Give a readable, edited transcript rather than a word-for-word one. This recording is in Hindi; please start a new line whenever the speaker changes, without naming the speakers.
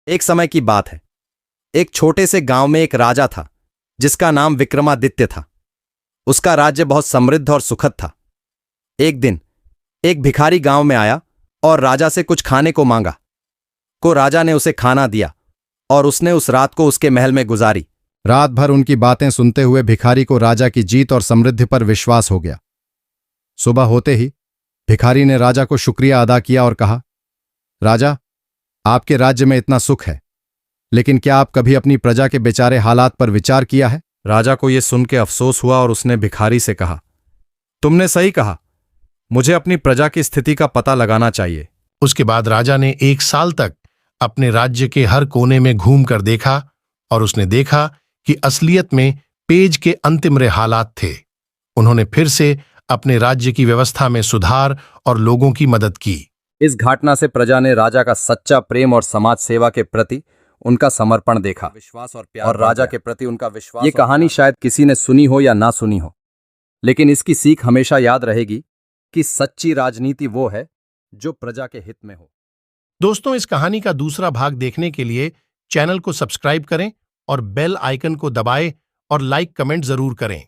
एक समय की बात है। एक छोटे से गांव में एक राजा था जिसका नाम विक्रमादित्य था। उसका राज्य बहुत समृद्ध और सुखद था। एक दिन एक भिखारी गांव में आया और राजा से कुछ खाने को मांगा। राजा ने उसे खाना दिया और उसने उस रात को उसके महल में गुजारी।
रात भर उनकी बातें सुनते हुए भिखारी को राजा की जीत और समृद्धि पर विश्वास हो गया। सुबह होते ही भिखारी ने राजा को शुक्रिया अदा किया और कहा, राजा, आपके राज्य में इतना सुख है, लेकिन क्या आप कभी अपनी प्रजा के बेचारे हालात पर विचार किया है?
राजा को यह सुन के अफसोस हुआ और उसने भिखारी से कहा, तुमने सही कहा, मुझे अपनी प्रजा की स्थिति का पता लगाना चाहिए।
उसके बाद राजा ने 1 साल तक अपने राज्य के हर कोने में घूम कर देखा और उसने देखा कि असलियत में पेज के अंतिम हालात थे। उन्होंने फिर से अपने राज्य की व्यवस्था में सुधार और लोगों की मदद की।
इस घटना से प्रजा ने राजा का सच्चा प्रेम और समाज सेवा के प्रति उनका समर्पण देखा। विश्वास और प्यार और राजा के प्रति उनका विश्वास। ये कहानी शायद किसी ने सुनी हो या ना सुनी हो, लेकिन इसकी सीख हमेशा याद रहेगी कि सच्ची राजनीति वो है जो प्रजा के हित में हो।
दोस्तों, इस कहानी का दूसरा भाग देखने के लिए चैनल को सब्सक्राइब करें और बेल आइकन को दबाएं और लाइक कमेंट जरूर करें।